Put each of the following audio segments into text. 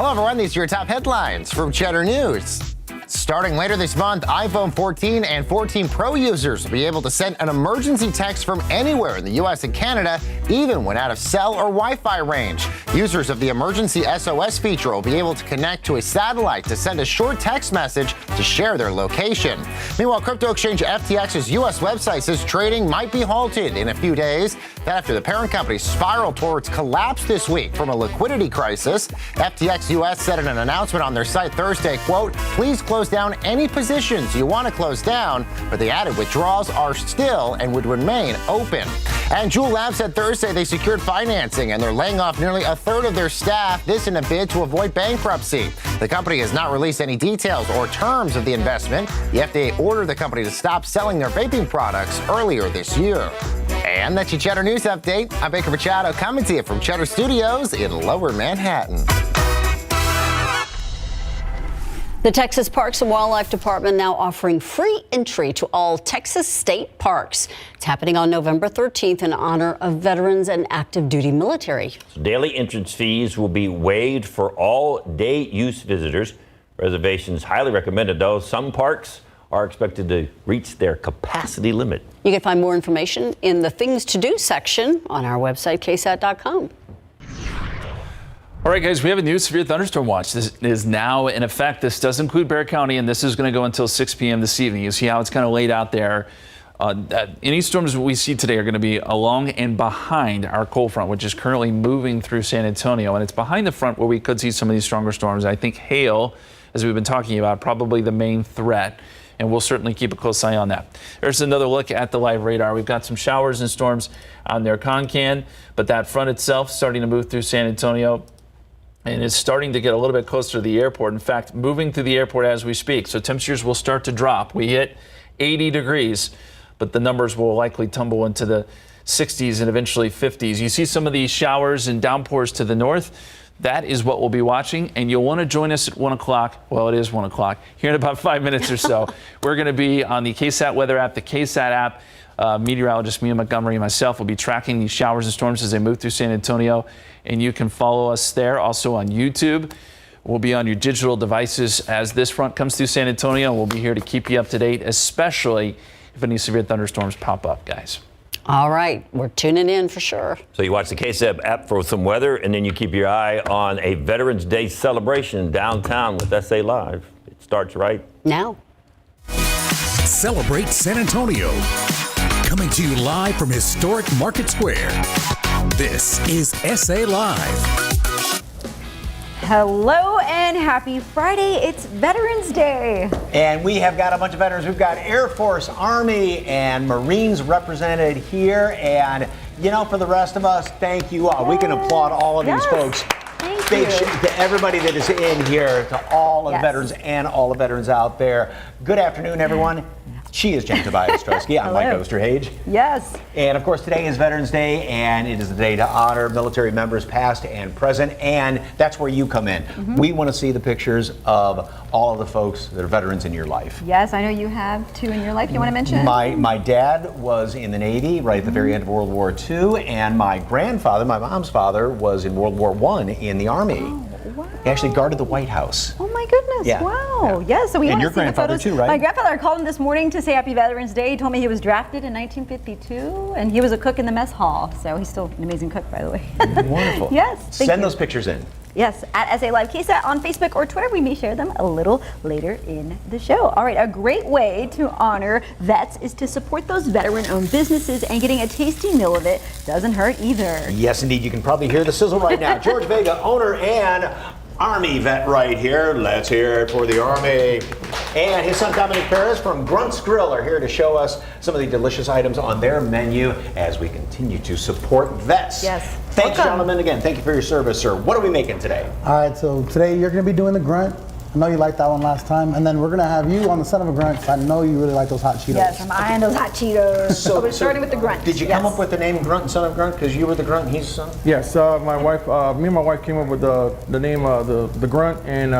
Hello, everyone. These are your top headlines from Cheddar News. Starting later this month, iPhone 14 and 14 Pro users will be able to send an emergency text from anywhere in the U.S. and Canada, even when out of cell or Wi-Fi range. Users of the emergency SOS feature will be able to connect to a satellite to send a short text message to share their location. Meanwhile, crypto exchange FTX's U.S. website says trading might be halted in a few days. That after the parent company spiraled towards collapse this week from a liquidity crisis. FTX US said in an announcement on their site Thursday, quote, please close down any positions you want to close down, but they added withdrawals are still and would remain open. And Juul Labs said Thursday they secured financing and they're laying off nearly a third of their staff, this in a bid to avoid bankruptcy. The company has not released any details or terms of the investment. The FDA ordered the company to stop selling their vaping products earlier this year. And that's your Cheddar News Update. I'm Baker Machado coming to you from Cheddar Studios in Lower Manhattan. The Texas Parks and Wildlife Department now offering free entry to all Texas state parks. It's happening on November 13th in honor of veterans and active duty military. Daily entrance fees will be waived for all day use visitors. Reservations highly recommended, though. Some parks are expected to reach their capacity limit. You can find more information in the Things to Do section on our website, ksat.com. All right, guys, we have a new severe thunderstorm watch. This is now in effect. This does include Bexar County, and this is going to go until 6 p.m. this evening. You see how it's kind of laid out there. Any storms we see today are going to be along and behind our cold front, which is currently moving through San Antonio. And it's behind the front where we could see some of these stronger storms. I think hail, as we've been talking about, probably the main threat. And we'll certainly keep a close eye on that. There's another look at the live radar. We've got some showers and storms on their Concan, but that front itself starting to move through San Antonio and is starting to get a little bit closer to the airport. In fact, moving through the airport as we speak. So temperatures will start to drop. We hit 80 degrees, but the numbers will likely tumble into the 60s and eventually 50s. You see some of these showers and downpours to the north. That is what we'll be watching, and you'll want to join us at 1 o'clock. Well, it is 1 o'clock. Here in about 5 minutes or so, we're going to be on the KSAT weather app, the KSAT app. Meteorologist Mia Montgomery and myself will be tracking these showers and storms as they move through San Antonio, and you can follow us there. Also on YouTube. We'll be on your digital devices as this front comes through San Antonio. We'll be here to keep you up to date, especially if any severe thunderstorms pop up, guys. All right, we're tuning in for sure. So you watch the KSAT app for some weather, and then you keep your eye on a Veterans Day celebration downtown with SA Live. It starts right now. Celebrate San Antonio. Coming to you live from historic Market Square. This is SA Live. Hello and happy Friday. It's Veterans Day. And we have got a bunch of veterans. We've got Air Force, Army, and Marines represented here. And, you know, for the rest of us, thank you all. We can applaud all of these folks. Thank you. To everybody that is in here, to all of the veterans and all the veterans out there. Good afternoon, everyone. She is Jen Tobias Ostrowski. I'm Mike Osterhage. Yes. And of course, today is Veterans Day, and it is the day to honor military members past and present, and that's where you come in. We want to see the pictures of all of the folks that are veterans in your life. Yes, I know you have two in your life. You want to mention? My dad was in the Navy right at the very end of World War II, and my grandfather, my mom's father, was in World War I in the Army. Oh, wow. He actually guarded the White House. Oh my goodness! Yeah. Wow. Yeah. So we And want your to see the grandfather photos. too, right? My grandfather. I called him this morning to say Happy Veterans Day. He told me he was drafted in 1952, and he was a cook in the mess hall. So he's still an amazing cook, by the way. Wonderful. Yes. Send those pictures in. Yes, at SA Live KSAT on Facebook or Twitter. We may share them a little later in the show. All right, a great way to honor vets is to support those veteran-owned businesses, and getting a tasty meal of it doesn't hurt either. Yes, indeed. You can probably hear the sizzle right now. George Vega, owner and Army vet right here. Let's hear it for the Army. And his son Dominic Perez from Grunt's Grill are here to show us some of the delicious items on their menu as we continue to support vets. Yes. Thank you, gentlemen, again. Thank you for your service, sir. What are we making today? All right, so today you're going to be doing the grunt. I know you liked that one last time. And then we're going to have you on the son of a grunt. I know you really like those hot Cheetos. Yes, I'm eyeing those hot Cheetos. So we're starting with the grunt. Did you come up with the name Grunt and Son of Grunt because you were the grunt and he's the son? Yes, my wife, me and my wife came up with the name the grunt, and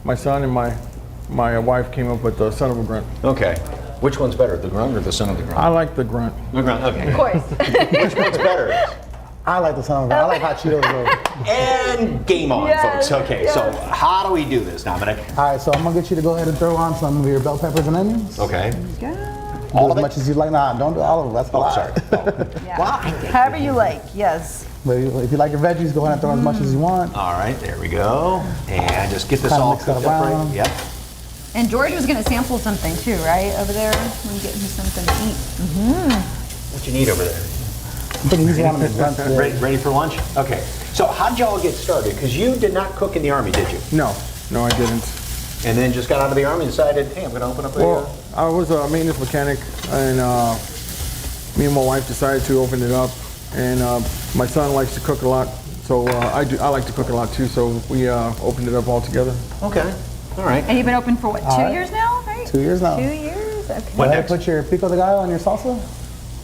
my son and my wife came up with the son of a grunt. Okay. Which one's better, the grunt or the son of the grunt? I like the grunt. The grunt, okay. Of course. Which one's better? I like the son of a gun. I like hot Cheetos though. And game on, Yes, folks. Okay, so how do we do this, Dominic? All right, so I'm gonna get you to go ahead and throw on some of your bell peppers and onions. Okay. Do All as of it? much as you like. Nah, don't do all of it. That's a Oh, lot. sorry. Oh. Why? However you like, yes. But if you like your veggies, go ahead and throw as much as you want. All right, there we go. And just get this Kinda all mix that cooked up around. right. Yep. And George was gonna sample something too, right? Over there, when you get him something to eat. What you need over there? I think he's one of the grunts today. Ready for lunch? Okay. So how'd y'all get started? Because you did not cook in the Army, did you? No, I didn't. And then just got out of the Army and decided, hey, I'm going to open up a... Well, I was a maintenance mechanic, and me and my wife decided to open it up. And my son likes to cook a lot, so I like to cook a lot too. So we opened it up all together. Okay. All right. And you've been open for what, 2 right. years now, right? 2 years now. 2 years, okay. Go What ahead and next? put your pico de gallo on your salsa.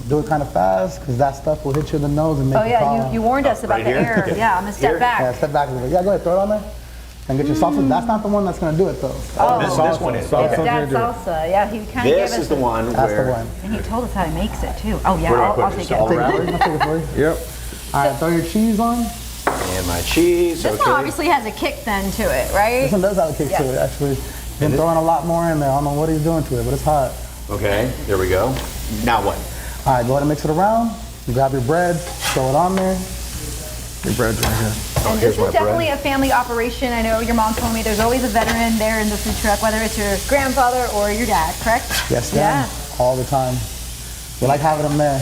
Do it kind of fast, because that stuff will hit you in the nose and make Oh you yeah, fall. you warned us about right the here? air. Okay. Yeah, I'm gonna step Here? back. Yeah, step back a little bit. Yeah, go ahead, throw it on there. And get your salsa. That's not the one that's gonna do it though. Oh, this one is. Salsa. Okay. Dad's salsa, yeah, he kind of gave This us is the one That's where... the one. and he told us how he makes it too. Oh yeah, Where do I I'll put take this? it. All Take it around? for you. I'll take it for you. Yep. All right, throw your cheese on. And my cheese, This okay. one obviously has a kick then to it, right? This one does have a kick to it, actually. He's been throwing a lot more in there. I don't know what he's doing to it, but it's hot. Okay, there we go. Now what? All right, go ahead and mix it around. Grab your bread, throw it on there. Your bread's right here. And here's this my is definitely bread. a family operation. I know your mom told me there's always a veteran there in the food truck, whether it's your grandfather or your dad, correct? Yes, Yeah. ma'am. All the time. We like having them there.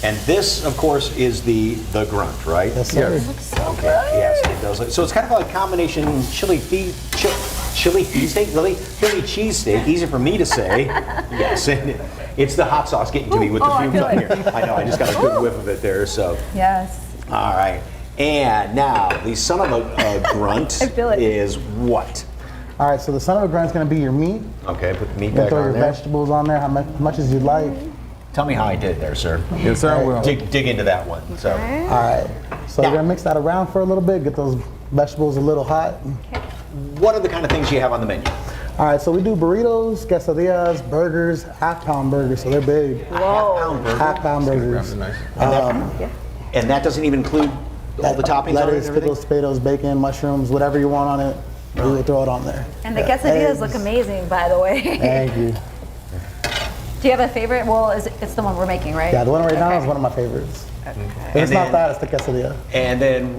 And this, of course, is the grunt, right? Yes, sir. Okay, yes, it does. So it's kind of like a combination chili cheesesteak, really? Philly cheesesteak, easy for me to say. Yes, and it's the hot sauce getting to me with the Oh, I fumes feel on it. here. I know, I just got a good whiff of it there, so. Yes. All right. And now, the son of a grunt I feel it. is what? All right, so the son of a grunt is going to be your meat. Okay, put the meat You can back throw on your there. vegetables on there, how much as you'd like. Tell me how I did there, sir. Yes, sir, I will. Dig into that one. So, All right, so Yeah. you're going to mix that around for a little bit, get those vegetables a little hot. what are the kind of things you have on the menu? All right, so we do burritos, quesadillas, burgers, half-pound burgers, so they're big. Half-pound burger. Half-pound burgers. Nice. And that doesn't even include all the toppings on it and Lettuce, everything? pickles, potatoes, bacon, mushrooms, whatever you want on it, we will throw it on there. And the quesadillas Eggs. look amazing, by the way. Thank you. Do you have a favorite? Well, it's the one we're making, right? Yeah, the one right now Okay. is one of my favorites. But And it's not then- that, it's the quesadilla. And then,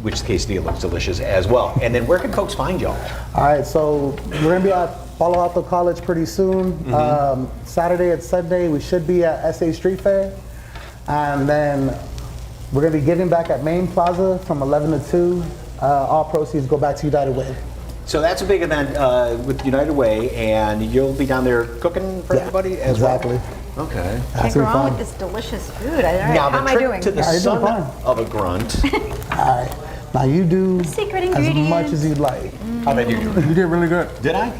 which quesadilla looks delicious as well. And then where can folks find y'all? All right, so we're gonna be at Palo Alto College pretty soon. Saturday and Sunday, we should be at SA Street Fair. And then we're gonna be giving back at Main Plaza from 11 to 2. All proceeds go back to United Way. So that's a big event with United Way, and you'll be down there cooking for Yeah, everybody as exactly. well? Okay. Can't That's go gonna be wrong with fun. this delicious food. All right, Now, how am the I trick doing? to the Yeah, you're doing son fine. of a grunt, All right, now you do Secret as much ingredients. as you'd like. how did you do? You did really good. Did I?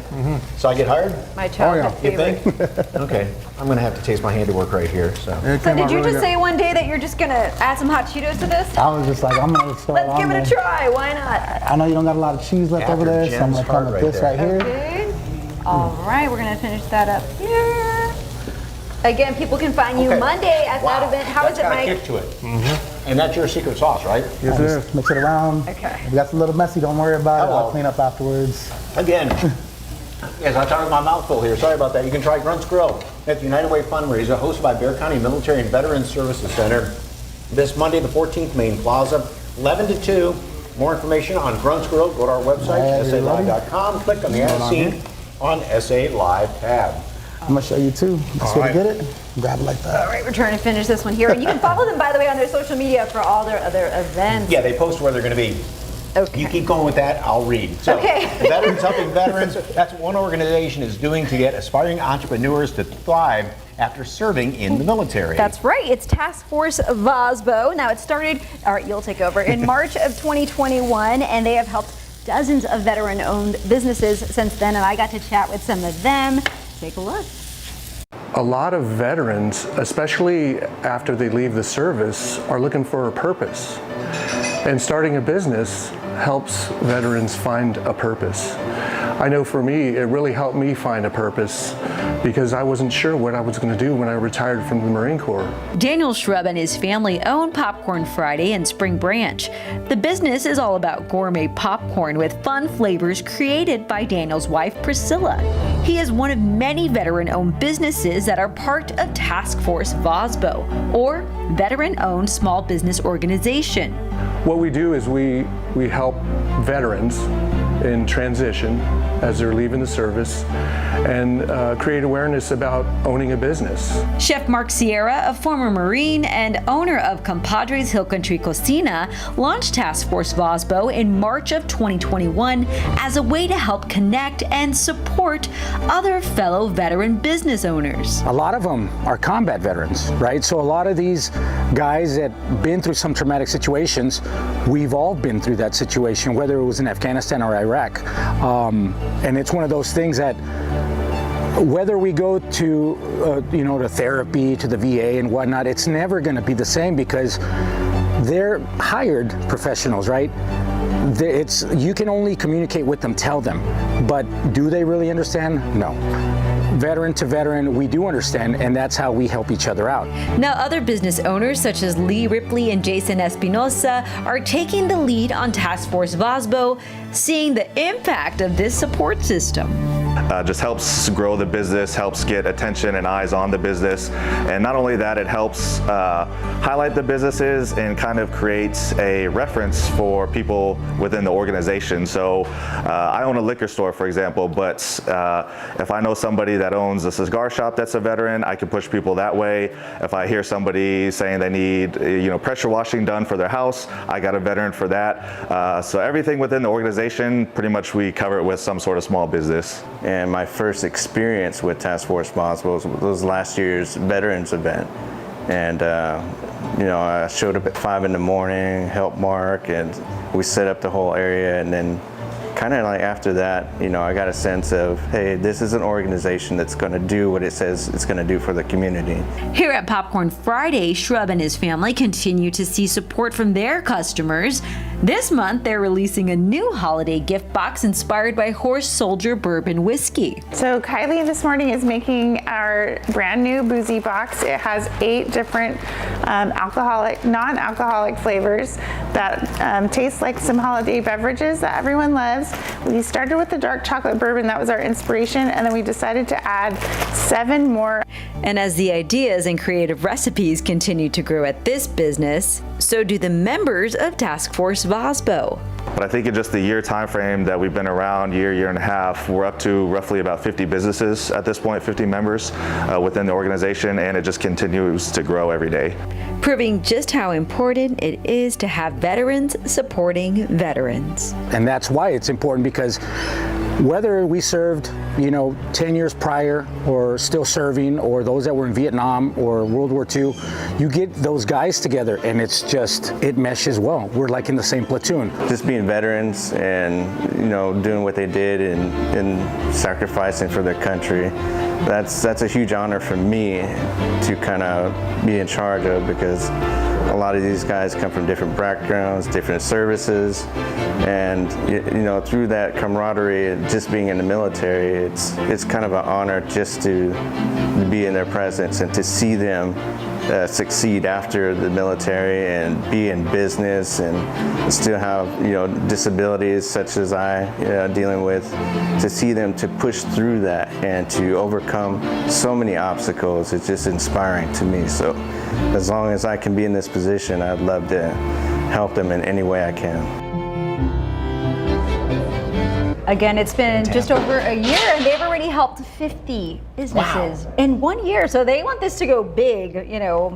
So I get hired? My childhood You favorite. think? Okay, I'm gonna have to taste my handiwork right here, so. It So came did out you really just good. say one day that you're just gonna add some hot Cheetos to this? I was just like, I'm gonna throw it Let's on give there. it a try. Why not? I know you don't got a lot of cheese left over After there, so I'm Jen's gonna come heart with right this there. right here. Okay. All right, we're gonna finish that up here. Again, people can find you Okay. Monday at that event. How is That's it, got a Mike? kick to it. And that's your secret sauce, right? Yes, it is. Just mix it around. Okay. If that's a little messy, don't worry about it. Oh, I'll well. clean up afterwards. Again, yes, I talked with my mouth full here. Sorry about that. You can try Grunt's Grill at the United Way fundraiser hosted by Bear County Military and Veterans Services Center this Monday, the 14th, Main Plaza, 11 to 2. More information on Grunt's Grill, go to our website, Yeah, you're salive.com. Click on the ad scene on SA Live tab. I'm gonna show you too. This way right. to get it. Grab it like that. All right, we're trying to finish this one here. And you can follow them, by the way, on their social media for all their other events. Yeah, they post where they're going to be. Okay. You keep going with that, I'll read. So, Okay. Veterans Helping Veterans, that's what one organization is doing to get aspiring entrepreneurs to thrive after serving in the military. That's right. It's Task Force VOSBO. Now it started, all right, you'll take over, in March of 2021, and they have helped dozens of veteran-owned businesses since then, and I got to chat with some of them. Take a look. A lot of veterans, especially after they leave the service, are looking for a purpose. And starting a business helps veterans find a purpose. I know for me, it really helped me find a purpose because I wasn't sure what I was going to do when I retired from the Marine Corps. Daniel Shrub and his family own Popcorn Friday in Spring Branch. The business is all about gourmet popcorn with fun flavors created by Daniel's wife, Priscilla. He is one of many veteran-owned businesses that are part of Task Force VOSBO, or Veteran-Owned Small Business Organization. What we do is we help veterans in transition as they're leaving the service and create awareness about owning a business. Chef Mark Sierra, a former Marine and owner of Compadres Hill Country Cocina, launched Task Force VOSBO in March of 2021 as a way to help connect and support other fellow veteran business owners. A lot of them are combat veterans, right? So a lot of these guys that been through some traumatic situations, we've all been through that situation, whether it was in Afghanistan or Iraq. And it's one of those things that whether we go to, to therapy, to the VA and whatnot, it's never going to be the same because they're hired professionals, right? You can only communicate with them, tell them, but do they really understand? No. Veteran to veteran, we do understand, and that's how we help each other out. Now, other business owners such as Lee Ripley and Jason Espinosa are taking the lead on Task Force VOSBO, seeing the impact of this support system. Just helps grow the business, helps get attention and eyes on the business. And not only that, it helps highlight the businesses and kind of creates a reference for people within the organization. So I own a liquor store, for example, but if I know somebody that owns a cigar shop that's a veteran, I can push people that way. If I hear somebody saying they need pressure washing done for their house, I got a veteran for that. So everything within the organization, pretty much we cover it with some sort of small business. And my first experience with Task Force VOSBO was last year's veterans event. And I showed up at 5 in the morning, helped Mark, and we set up the whole area. And then kind of like after that, I got a sense of, hey, this is an organization that's going to do what it says it's going to do for the community. Here at Popcorn Friday, Shrub and his family continue to see support from their customers. This month, they're releasing a new holiday gift box inspired by Horse Soldier Bourbon Whiskey. So Kylie this morning is making our brand new boozy box. It has 8 different non-alcoholic flavors that taste like some holiday beverages that everyone loves. We started with the dark chocolate bourbon, that was our inspiration, and then we decided to add 7 more. And as the ideas and creative recipes continue to grow at this business, so do the members of Task Force VOSBO. But I think in just the year time frame that we've been around, year and a half, we're up to roughly about 50 businesses at this point, 50 members within the organization, and it just continues to grow every day. Proving just how important it is to have veterans supporting veterans. And that's why it's important, because whether we served, 10 years prior or still serving, or those that were in Vietnam or World War II, you get those guys together and it meshes well. We're like in the same platoon. Just being veterans and, doing what they did and sacrificing for their country, that's a huge honor for me to kind of be in charge of, because a lot of these guys come from different backgrounds, different services, and through that camaraderie, just being in the military, it's kind of an honor just to be in their presence and to see them succeed after the military and be in business and still have disabilities such as I dealing with, to see them to push through that and to overcome so many obstacles. It's just inspiring to me. So as long as I can be in this position, I'd love to help them in any way I can. Again, it's been just over a year, and they've already helped 50 businesses in 1 year. So they want this to go big,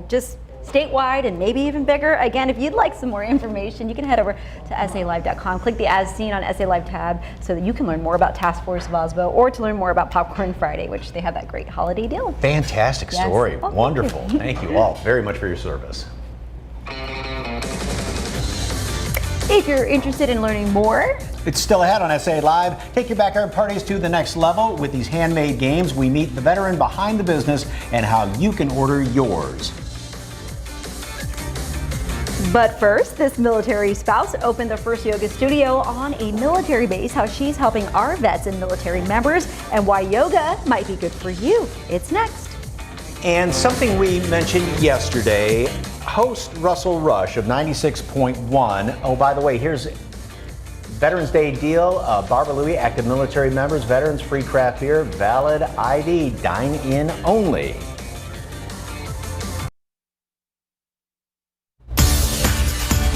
just statewide and maybe even bigger. Again, if you'd like some more information, you can head over to SALive.com. Click the As Seen on SA Live tab so that you can learn more about Task Force VOSBO, or to learn more about Popcorn Friday, which they have that great holiday deal. Fantastic story. Yes. Well, wonderful. Thank you all very much for your service. If you're interested in learning more, it's still ahead on SA Live. Take your backyard parties to the next level with these handmade games. We meet the veteran behind the business and how you can order yours. But first, this military spouse opened the first yoga studio on a military base, how she's helping our vets and military members, and why yoga might be good for you. It's next. And something we mentioned yesterday, host Russell Rush of 96.1. Oh, by the way, here's Veterans Day deal. Barbara Louie, active military members, veterans, free craft beer, valid ID, dine in only.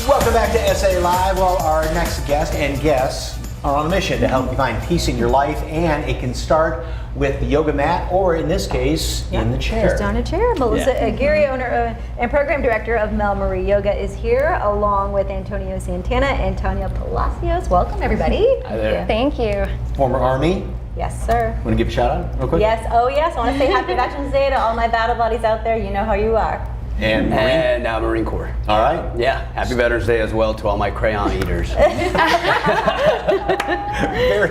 Welcome back to SA Live. Well, our next guest and guests are on a mission to help you find peace in your life, and it can start with the yoga mat, or in this case, in the chair. Just on a chair. Melissa Aguirre, owner and program director of Mel Marie Yoga, is here, along with Antonio Santana and Tanya Palacios. Welcome, everybody. Hi there. Thank you. Former Army. Yes, sir. Want to give a shout out real quick? Yes. Oh, yes. I want to say Happy Veterans Day to all my battle buddies out there. You know how you are. And Marine? And now Marine Corps. All right. Yeah. Happy Veterans Day as well to all my crayon eaters. Very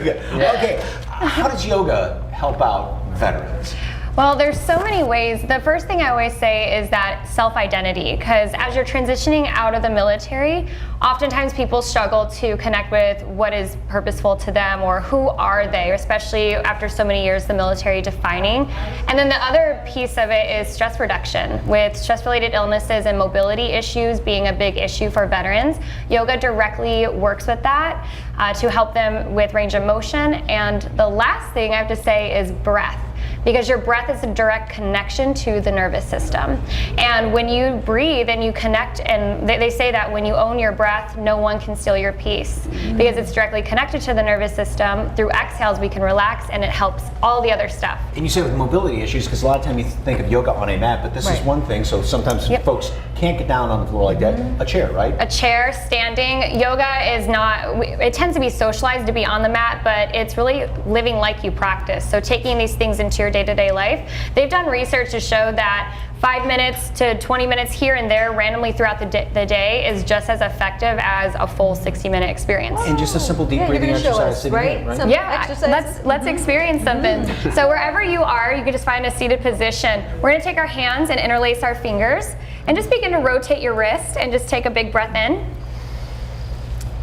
good. Yeah. Okay. How does yoga help out veterans? Well, there's so many ways. The first thing I always say is that self-identity, because as you're transitioning out of the military, oftentimes people struggle to connect with what is purposeful to them or who are they, especially after so many years the military defining. And then the other piece of it is stress reduction, with stress-related illnesses and mobility issues being a big issue for veterans. Yoga directly works with that to help them with range of motion. And the last thing I have to say is breath, because your breath is a direct connection to the nervous system. And when you breathe and you connect, and they say that when you own your breath, no one can steal your peace, because it's directly connected to the nervous system. Through exhales, we can relax, and it helps all the other stuff. And you say with mobility issues, because a lot of times you think of yoga on a mat, but this is one thing, so sometimes folks can't get down on the floor like that. A chair, right? A chair, standing. Yoga is not, it tends to be socialized to be on the mat, but it's really living like you practice. So taking these things into your day-to-day life. They've done research to show that 5 minutes to 20 minutes here and there randomly throughout the day is just as effective as a full 60-minute experience. And just a simple deep breathing exercise sitting right? right? Yeah, let's experience something. So wherever you are, you can just find a seated position. We're going to take our hands and interlace our fingers and just begin to rotate your wrist and just take a big breath in.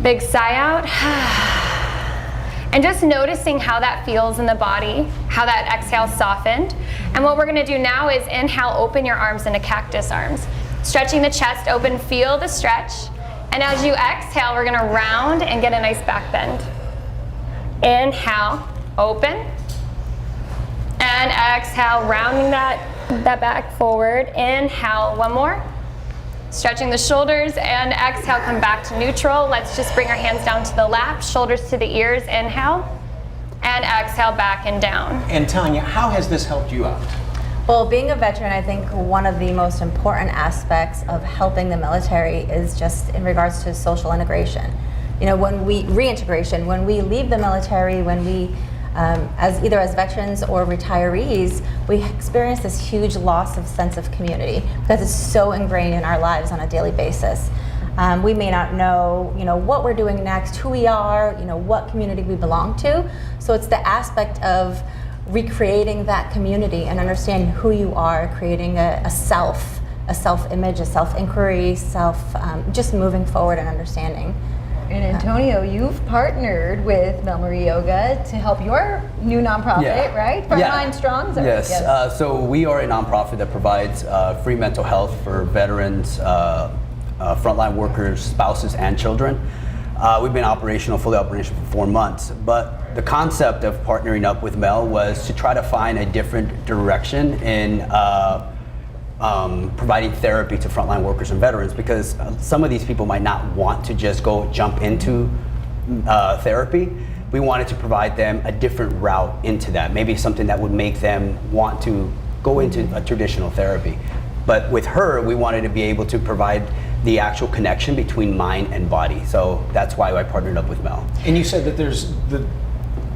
Big sigh out. And just noticing how that feels in the body, how that exhale softened. And what we're gonna do now is inhale, open your arms into cactus arms. Stretching the chest open, feel the stretch. And as you exhale, we're gonna round and get a nice back bend. Inhale, open. And exhale, rounding that back forward. Inhale, one more. Stretching the shoulders, and exhale, come back to neutral. Let's just bring our hands down to the lap, shoulders to the ears, inhale, and exhale, back and down. And Tanya, how has this helped you out? Well, being a veteran, I think one of the most important aspects of helping the military is just in regards to social integration. You know, reintegration, when we leave the military, when we either as veterans or retirees, we experience this huge loss of sense of community because it's so ingrained in our lives on a daily basis. We may not know, what we're doing next, who we are, what community we belong to. So it's the aspect of recreating that community and understanding who you are, creating a self-image, a self-inquiry, just moving forward and understanding. And Antonio, you've partnered with Mel Marie Yoga to help your new nonprofit, right? Frontline Strong? Yes. So we are a nonprofit that provides free mental health for veterans, frontline workers, spouses, and children. We've been fully operational for 4 months. But the concept of partnering up with Mel was to try to find a different direction in providing therapy to frontline workers and veterans, because some of these people might not want to just jump into therapy. We wanted to provide them a different route into that, maybe something that would make them want to go into a traditional therapy. But with her, we wanted to be able to provide the actual connection between mind and body. So that's why I partnered up with Mel. And you said that there's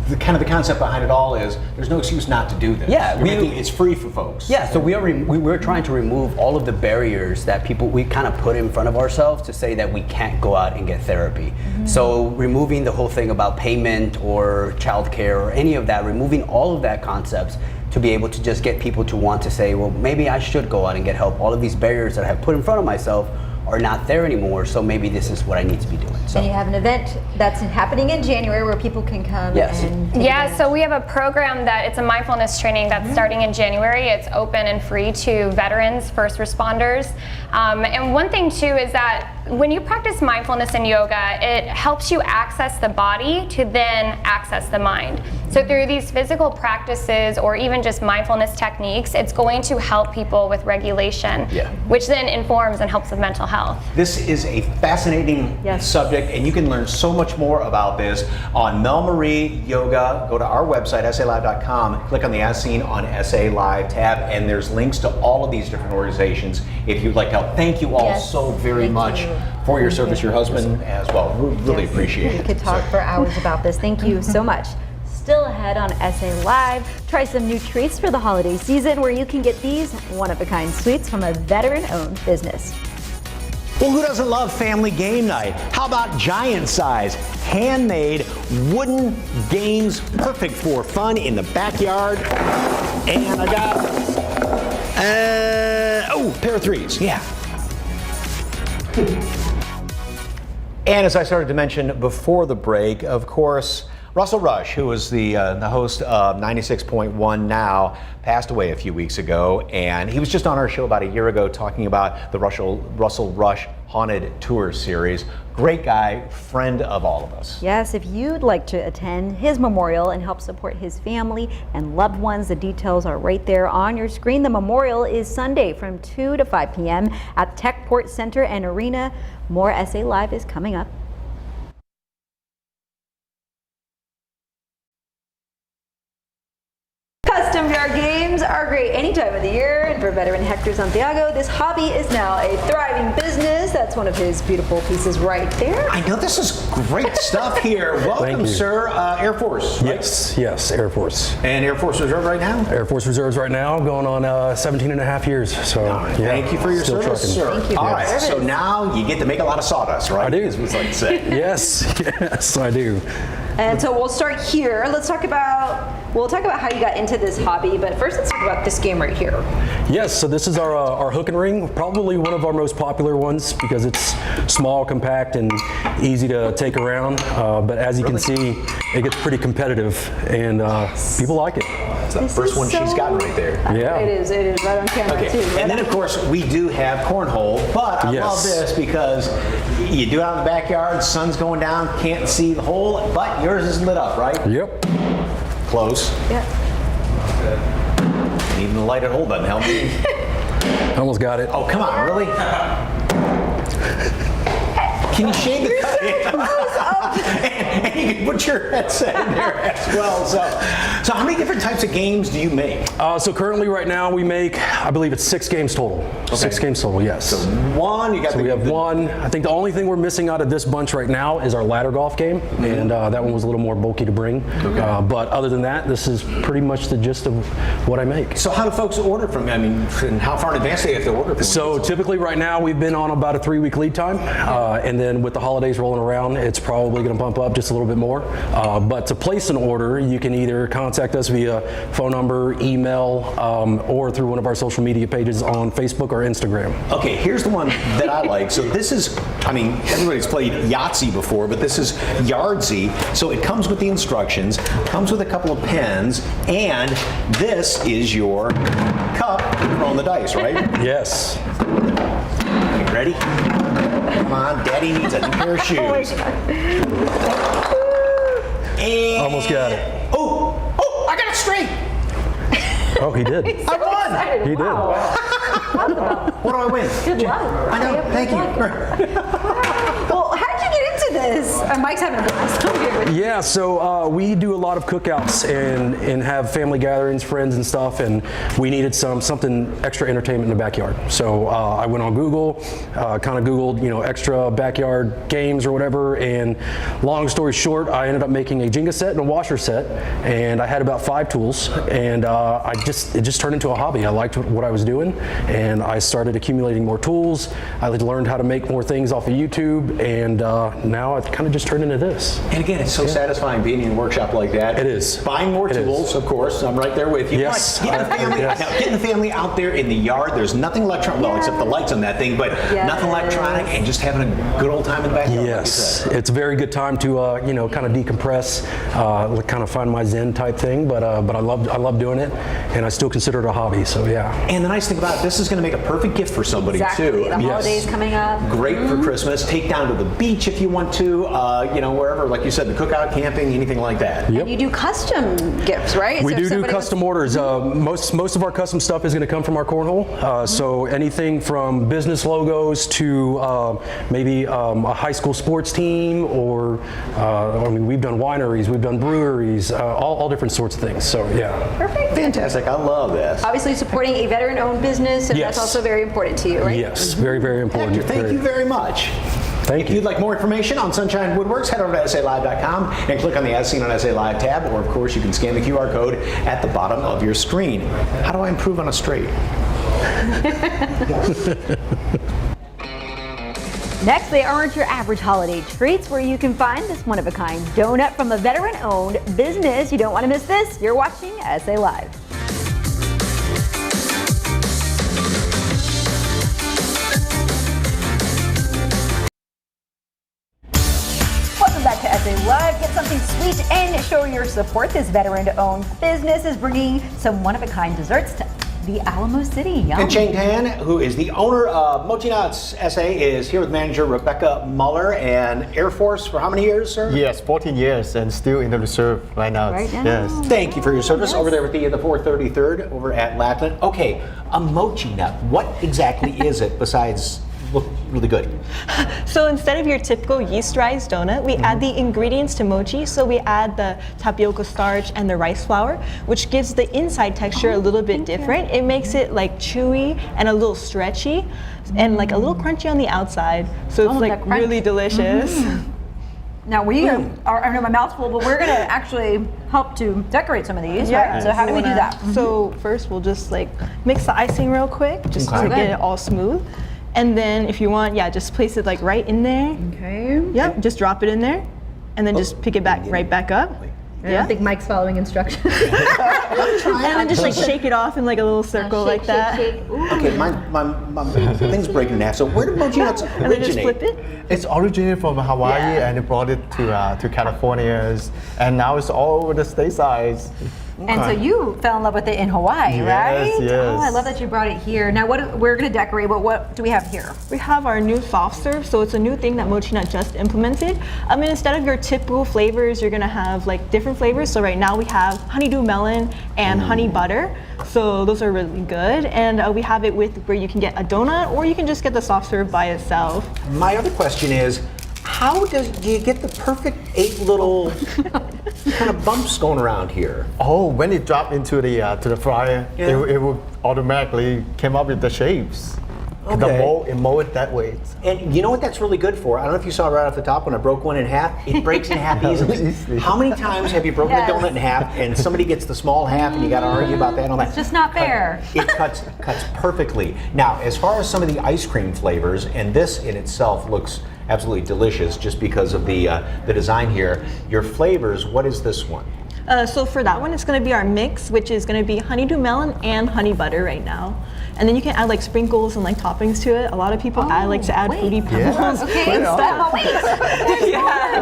the concept behind it all is there's no excuse not to do this. Yeah, it's free for folks. Yeah, so we're trying to remove all of the barriers that we kind of put in front of ourselves to say that we can't go out and get therapy. Mm-hmm. So removing the whole thing about payment or childcare or any of that, removing all of that concepts to be able to just get people to want to say, well, maybe I should go out and get help. All of these barriers that I have put in front of myself are not there anymore. So maybe this is what I need to be doing. So And you have an event that's happening in January where people can come Yes. and take Yeah, advantage. so we have a program that it's a mindfulness training that's starting in January. It's open and free to veterans, first responders. And one thing too is that when you practice mindfulness and yoga, it helps you access the body to then access the mind. So through these physical practices or even just mindfulness techniques, it's going to help people with regulation, which then informs and helps with mental health. This is a fascinating subject, and you can learn so much more about this on Mel Marie Yoga. Go to our website, SALive.com, click on the As Seen on SA Live tab, and there's links to all of these different organizations if you'd like help. Thank you all so very much for your service, your husband as well. We really appreciate We it. could talk for hours about this. Thank you so much. Still ahead on SA Live, try some new treats for the holiday season where you can get these one-of-a-kind sweets from a veteran-owned business. Well, who doesn't love family game night? How about giant size, handmade wooden games, perfect for fun in the backyard? And I got, pair of threes, yeah. And as I started to mention before the break, of course, Russell Rush, who was the host of 96.1 Now, passed away a few weeks ago, and he was just on our show about a year ago talking about the Russell Rush Haunted Tour series. Great guy, friend of all of us. Yes, if you'd like to attend his memorial and help support his family and loved ones, the details are right there on your screen. The memorial is Sunday from 2 to 5 p.m. at Techport Center and Arena. More SA Live is coming up. Custom car games are great any time of the year, and for veteran Hector Santiago, this hobby is now a thriving business. That's one of his beautiful pieces right there. I know this is great stuff here. Welcome, you. sir. Air Force. Right? Yes, Air Force. And Air Force Reserve right now? Air Force Reserves right now, going on 17 and a half years. So, yeah, Thank you for your still service, trucking. sir. Thank you. All right, Service. so now you get to make a lot of sawdust, right? I do. As we like to say. Yes, I do. And so we'll start here. We'll talk about how you got into this hobby, but first let's talk about this game right here. Yes, so this is our hook and ring, probably one of our most popular ones because it's small, compact, and easy to take around. But as you can see, it gets pretty competitive, and people like it. It's the first one she's gotten right there. Yeah. It is right on camera Okay, too. and then of course we do have cornhole, but I love this because you do it out in the backyard, sun's going down, can't see the hole, but yours is lit up, right? Yep. Yeah. Close. And even the lighted hole doesn't help me. Almost got it. Oh, come on, really? Can you shade the cut? And you can put your headset in there as well. So how many different types of games do you make? So currently right now we make, I believe it's 6 games total. Okay. 6 games total, yes. So we have one. I think the only thing we're missing out of this bunch right now is our ladder golf game, and that one was a little more bulky to bring. Okay. But other than that, this is pretty much the gist of what I make. So how do folks order from you? I mean, and how far in advance do they have to order from you? So typically right now we've been on about a 3-week lead time, and then with the holidays rolling around, it's probably going to bump up just a little bit more. But to place an order, you can either contact us via phone number, email, or through one of our social media pages on Facebook or Instagram. Okay, here's the one that I like. So this is, I mean, everybody's played Yahtzee before, but this is Yardzy. So it comes with the instructions, comes with a couple of pens, and this is your cup on the dice, right? Yes. Okay, ready? Come on, Daddy needs a new pair of shoes. And almost got it. Oh, I got it straight. Oh, he did. I won. He did. What do I win? Good luck. I know, thank you. Well, how did you get into this? Mike's having a blast. Yeah, so we do a lot of cookouts and have family gatherings, friends and stuff, and we needed something extra entertainment in the backyard. So I went on Google, kind of Googled, extra backyard games or whatever, and long story short, I ended up making a Jenga set and a washer set, and I had about 5 tools, and it just turned into a hobby. I liked what I was doing, and I started accumulating more tools. I learned how to make more things off of YouTube, and now it kind of just turned into this. And again, it's so satisfying being in a workshop like that. It is. Buying more tools, of course. I'm right there with you. Yes. But getting the family out there in the yard. There's nothing electronic, well, except the lights on that thing, but nothing electronic, and just having a good old time in the backyard. Yes, it's a very good time to kind of decompress, kind of find my zen type thing. But I love doing it, and I still consider it a hobby. So yeah. And the nice thing about it, this is going to make a perfect gift for somebody too. The holidays coming up. Great for Christmas. Take down to the beach if you want to. Wherever, like you said, the cookout, camping, anything like that. And you do custom gifts, right? We do custom orders. Most of our custom stuff is going to come from our cornhole. So anything from business logos to maybe a high school sports team, or we've done wineries, we've done breweries, all different sorts of things. So yeah. Perfect. Fantastic. I love this. Obviously supporting a veteran-owned business, and that's also very important to you, right? Yes, very, very important. Hector, thank you very much. Thank you. If you'd like more information on Sunshine Woodworks, head over to SALive.com and click on the As Seen on SA Live tab, or of course you can scan the QR code at the bottom of your screen. How do I improve on a straight? Next, they aren't your average holiday treats, where you can find this one-of-a-kind donut from a veteran-owned business. You don't want to miss this. You're watching SA Live. Welcome back to SA Live. Get something sweet and show your support. This veteran-owned business is bringing some one-of-a-kind desserts to the Alamo City. Yum. And Chang Tan, who is the owner of Mochi Nuts SA, is here with manager Rebecca Muller. And Air Force for how many years, sir? Yes, 14 years, and still in the reserve right now. Yes. Thank you for your service over there with the 433rd over at Lackland. Okay, a Mochi Nut. What exactly is it besides look really good? So instead of your typical yeast-rise donut, we add the ingredients to mochi. So we add the tapioca starch and the rice flour, which gives the inside texture a little bit different. It makes it like chewy and a little stretchy, and like a little crunchy on the outside. So it's like really delicious. Now we are, I know my mouth's full, but we're gonna actually help to decorate some of these, right? So how do we do that? So first we'll just like mix the icing real quick, just to get it all smooth. And then if you want, just place it like right in there. Okay. Yep, just drop it in there. And then just pick it back right back up. I don't think Mike's following instructions. And then just like shake it off in like a little circle like that. Okay, my thing's breaking in half. So where did Mochi Nuts originate? And then just flip it. It's originated from Hawaii, and they brought it to California, and now it's all over the stateside. And so you fell in love with it in Hawaii, right? Yes. Oh, I love that you brought it here. Now, we're going to decorate, but what do we have here? We have our new soft serve. So it's a new thing that Mochi Nut just implemented. I mean, instead of your typical flavors, you're going to have like different flavors. So right now we have honeydew melon and honey butter. So those are really good. And we have it with where you can get a donut, or you can just get the soft serve by itself. My other question is, how do you get the perfect 8 little kind of bumps going around here? Oh, when it dropped into the fryer, it will automatically come up with the shapes. Okay. It mold it that way. And you know what that's really good for? I don't know if you saw right off the top when I broke one in half. It breaks in half easily. How many times have you broken a donut in half and somebody gets the small half and you got to argue about that and all that? It's just not fair. It cuts perfectly. Now, as far as some of the ice cream flavors, and this in itself looks absolutely delicious just because of the design here. Your flavors, what is this one? So for that one, it's going to be our mix, which is going to be honeydew melon and honey butter right now. And then you can add like sprinkles and like toppings to it. A lot of people like to add fruity pebbles. Okay, stop.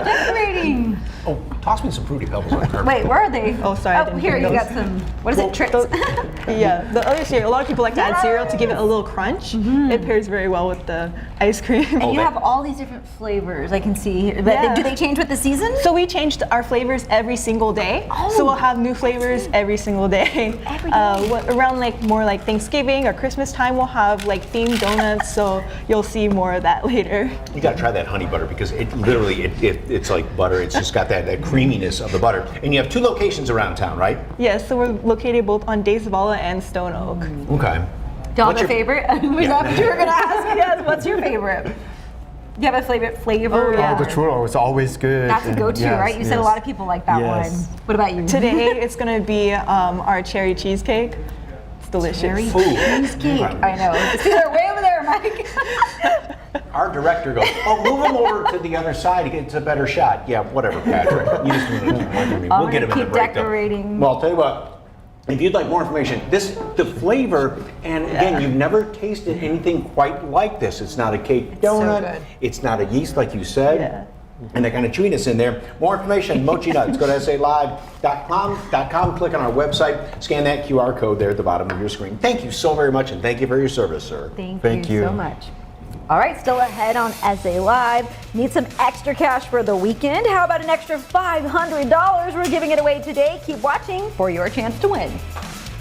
Decorating. Oh, toss me some fruity pebbles on carpet. Wait, where are they? Oh, sorry. Oh, here, you got some, what is it, tricks? The other cereal, a lot of people like to add cereal to give it a little crunch. It pairs very well with the ice cream. And you have all these different flavors I can see here. But do they change with the season? So we changed our flavors every single day. So we'll have new flavors every single day. Every day. Around like more like Thanksgiving or Christmas time, we'll have like themed donuts. So you'll see more of that later. You got to try that honey butter because it literally, it's like butter. It's just got that creaminess of the butter. And you have 2 locations around town, right? Yes, so we're located both on Days of Allah and Stone Oak. Okay. Do you have a favorite? Was that what you were going to ask? Yes, what's your favorite? Do you have a favorite flavor? Oh, the churro is always good. That's a go-to, right? You said a lot of people like that one. What about you? Today, it's going to be our cherry cheesecake. It's delicious. Cherry cheesecake. I know. See, they're way over there, Mike. our director goes, "Oh, move him over to the other side to get a better shot." Yeah, whatever, Patrick. You just keep reminding me. We'll get him in the keep break. decorating. Well, I'll tell you what. If you'd like more information, the flavor, and again, you've never tasted anything quite like this. It's not a cake donut. good. It's not a yeast, like you said. And that kind of chewiness in there. More information, Mochi Nuts. Go to SALive.com, click on our website, scan that QR code there at the bottom of your screen. Thank you so very much, and thank you for your service, sir. Thank you so much. All right, still ahead on SA Live. Need some extra cash for the weekend? How about an extra $500? We're giving it away today. Keep watching for your chance to win.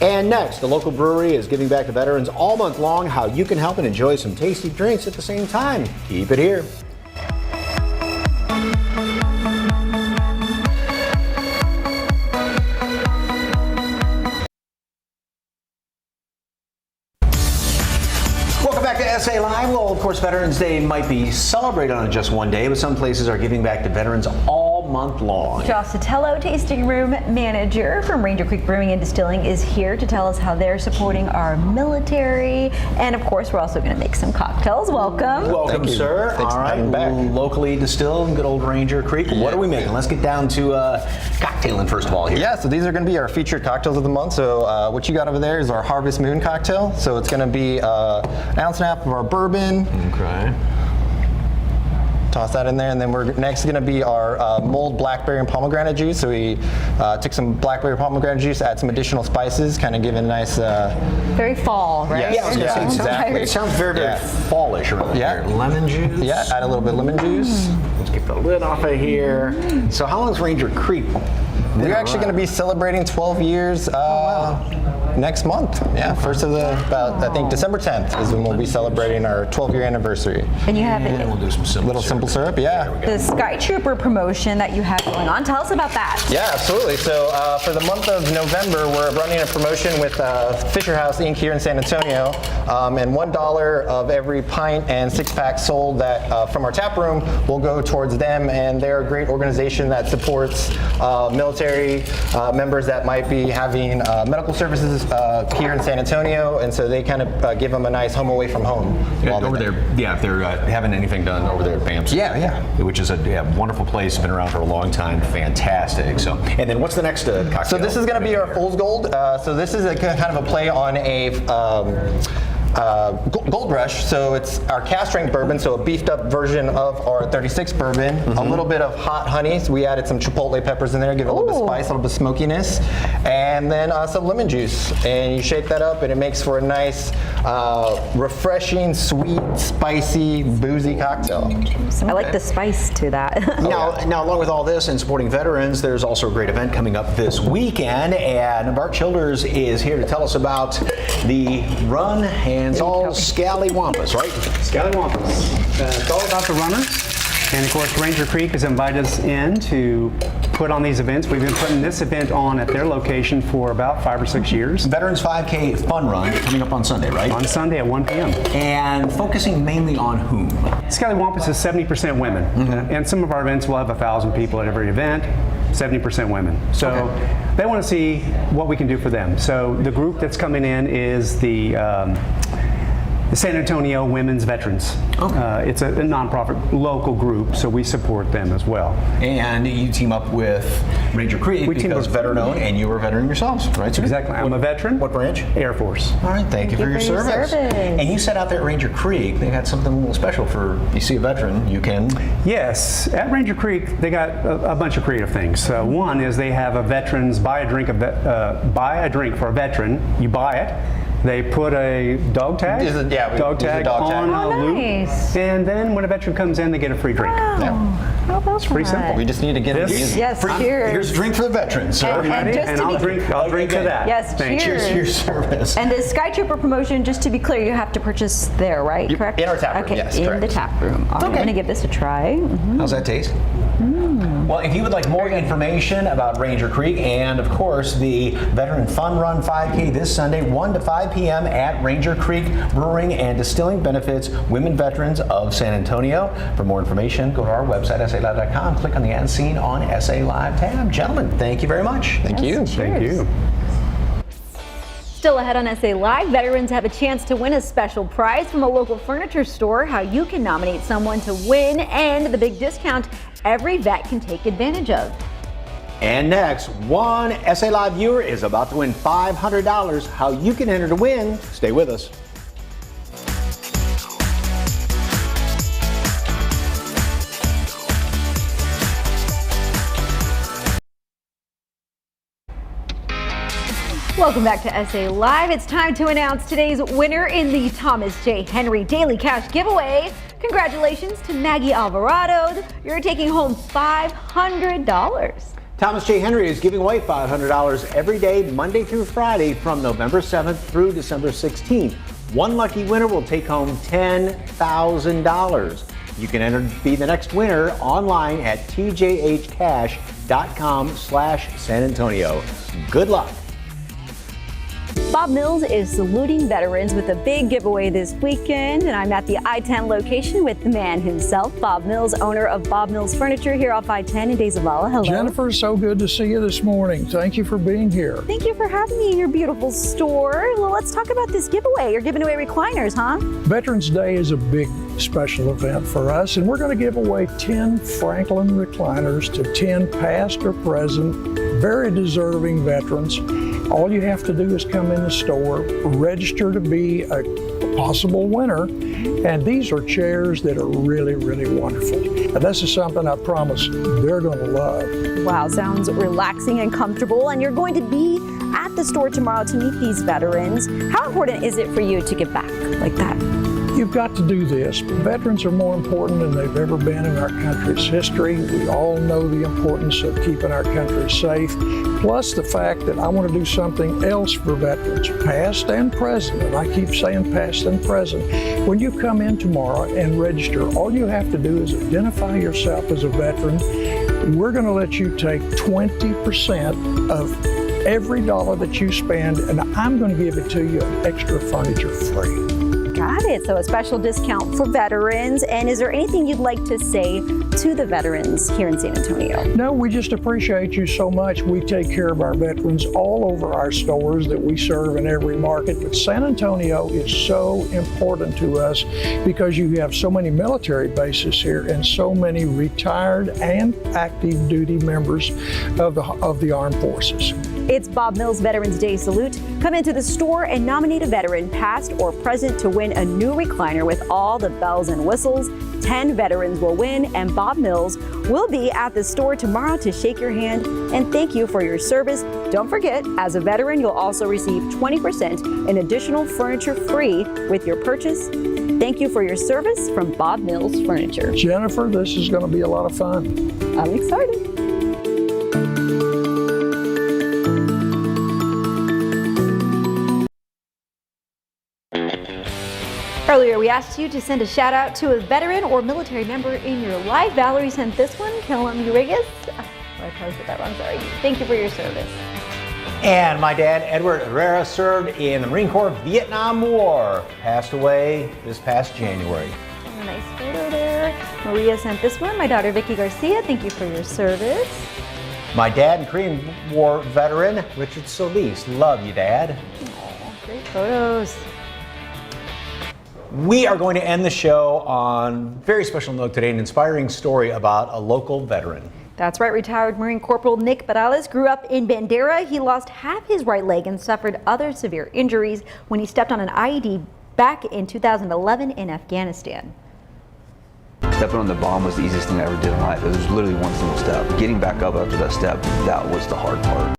And next, the local brewery is giving back to veterans all month long. How you can help and enjoy some tasty drinks at the same time. Keep it here. Welcome back to SA Live. Well, of course, Veterans Day might be celebrated on just one day, but some places are giving back to veterans all month long. Josh Sotelo, tasting room manager from Ranger Creek Brewing and Distilling, is here to tell us how they're supporting our military. And of course, we're also going to make some cocktails. Welcome. Welcome, sir. All right, locally distilled in good old Ranger Creek. What are we making? Let's get down to cocktailing first of all here. Yeah, so these are going to be our featured cocktails of the month. So what you got over there is our Harvest Moon cocktail. So it's going to be an ounce and a half of our bourbon. Okay. Toss that in there, and then we're next going to be our mulled blackberry and pomegranate juice. So we took some blackberry pomegranate juice, add some additional spices, kind of give it a nice. Very fall, right? Yes, yeah, exactly. It sounds very, very fallish around here. Lemon juice. Yeah, add a little bit of lemon juice. Let's get the lid off of here. So how long is Ranger Creek? We're actually going to be celebrating 12 years next month. Yeah, first of I think December 10th is when we'll be celebrating our 12-year anniversary. And you have we'll do some simple syrup, yeah. the Sky Trooper promotion that you have going on. Tell us about that. Yeah, absolutely. So for the month of November, we're running a promotion with Fisher House Inc. here in San Antonio, and $1 of every pint and 6-pack sold that from our tap room will go towards them, and they're a great organization that supports military members that might be having medical services here in San Antonio, and so they kind of give them a nice home away from home. Over there, yeah, if they're having anything done over there at BAMS. Yeah. Which is a wonderful place, been around for a long time, fantastic. So, and then what's the next cocktail? So this is going to be our Fool's Gold. So this is a kind of a play on a Gold Rush. So it's our cast strength bourbon, so a beefed up version of our 36 bourbon. A little bit of hot honey. So we added some chipotle peppers in there, give it a little bit of spice, a little bit of smokiness, and then some lemon juice. And you shake that up, and it makes for a nice, refreshing, sweet, spicy, boozy cocktail. I like the spice to that. Now, along with all this and supporting veterans, there's also a great event coming up this weekend, and Bart Childers is here to tell us about the run, and it's all Scallywampus, right? Scallywampus. It's all about the runners. And of course, Ranger Creek has invited us in to put on these events. We've been putting this event on at their location for about 5 or 6 years. Veterans 5K Fun Run coming up on Sunday, right? On Sunday at 1 p.m. And focusing mainly on whom? Scallywampus is 70% women. And some of our events will have 1,000 people at every event, 70% women. So they want to see what we can do for them. So the group that's coming in is the San Antonio Women's Veterans. It's a nonprofit local group, so we support them as well. And you team up with Ranger Creek because veteran-owned, and you were a veteran yourselves, right? So exactly. I'm a veteran. What branch? Air Force. All right, thank you for your service. And you said out there at Ranger Creek, they had something a little special for, you see a veteran, you can... Yes, at Ranger Creek, they got a bunch of creative things. One is they have a veterans buy a drink for a veteran. You buy it. They put a dog tag, on a loop, and then when a veteran comes in, they get a free drink. It's pretty simple. We just need to get it. Yes, cheers. Here's a drink for the veterans, sir. And I'll drink to that. Yes, cheers. For your service. And the Sky Trooper promotion, just to be clear, you have to purchase there, right? Correct? In our tap room, okay, yes, in correct. the tap room. I'm going to give this a try. How's that taste? Well, if you would like more information about Ranger Creek and, of course, the Veteran Fun Run 5K this Sunday, 1 to 5 p.m. at Ranger Creek Brewing and Distilling, benefits women veterans of San Antonio. For more information, go to our website, SALive.com. Click on the ad scene on SA Live tab. Gentlemen, thank you very much. Thank you. Thank you. Still ahead on SA Live, veterans have a chance to win a special prize from a local furniture store, how you can nominate someone to win, and the big discount every vet can take advantage of. And next, one SA Live viewer is about to win $500. How you can enter to win. Stay with us. Welcome back to SA Live. It's time to announce today's winner in the Thomas J. Henry Daily Cash Giveaway. Congratulations to Maggie Alvarado. You're taking home $500. Thomas J. Henry is giving away $500 every day, Monday through Friday, from November 7th through December 16th. One lucky winner will take home $10,000. You can enter to be the next winner online at tjhcash.com/San Antonio. Good luck. Bob Mills is saluting veterans with a big giveaway this weekend, and I'm at the I-10 location with the man himself, Bob Mills, owner of Bob Mills Furniture here off I-10 in De Zavala. Hello. Jennifer, so good to see you this morning. Thank you for being here. Thank you for having me in your beautiful store. Well, let's talk about this giveaway. You're giving away recliners, huh? Veterans Day is a big special event for us, and we're going to give away 10 Franklin recliners to 10 past or present, very deserving veterans. All you have to do is come in the store, register to be a possible winner, and these are chairs that are really, really wonderful. And this is something I promise they're going to love. Wow, sounds relaxing and comfortable, and you're going to be at the store tomorrow to meet these veterans. How important is it for you to give back like that? You've got to do this. Veterans are more important than they've ever been in our country's history. We all know the importance of keeping our country safe, plus the fact that I want to do something else for veterans, past and present, and I keep saying past and present. When you come in tomorrow and register, all you have to do is identify yourself as a veteran. We're going to let you take 20% of every dollar that you spend, and I'm going to give it to you extra furniture free. Got it. So a special discount for veterans. And is there anything you'd like to say to the veterans here in San Antonio? No, we just appreciate you so much. We take care of our veterans all over our stores that we serve in every market. But San Antonio is so important to us because you have so many military bases here and so many retired and active duty members of the armed forces. It's Bob Mills Veterans Day Salute. Come into the store and nominate a veteran, past or present, to win a new recliner with all the bells and whistles. 10 veterans will win, and Bob Mills will be at the store tomorrow to shake your hand and thank you for your service. Don't forget, as a veteran, you'll also receive 20% in additional furniture free with your purchase. Thank you for your service from Bob Mills Furniture. Jennifer, this is going to be a lot of fun. I'm excited. Earlier, we asked you to send a shout out to a veteran or military member in your life. Valerie sent this one, Killam Urigas. Oh, I probably said that wrong, sorry. Thank you for your service. And my dad, Edward Herrera, served in the Marine Corps Vietnam War. Passed away this past January. A nice photo there. Maria sent this one. My daughter, Vicky Garcia, thank you for your service. My dad and Korean War veteran, Richard Solis. Love you, Dad. Oh, great photos. We are going to end the show on a very special note today, an inspiring story about a local veteran. That's right, retired Marine Corporal Nick Perales grew up in Bandera. He lost half his right leg and suffered other severe injuries when he stepped on an IED back in 2011 in Afghanistan. Stepping on the bomb was the easiest thing I ever did in life. It was literally one single step. Getting back up after that step, that was the hard part.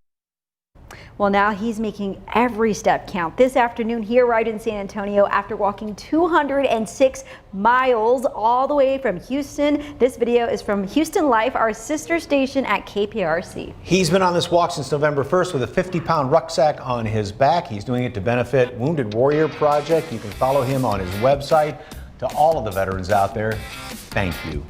Well, now he's making every step count. This afternoon here right in San Antonio after walking 206 miles all the way from Houston. This video is from Houston Life, our sister station at KPRC. He's been on this walk since November 1st with a 50-pound rucksack on his back. He's doing it to benefit Wounded Warrior Project. You can follow him on his website. To all of the veterans out there, thank you.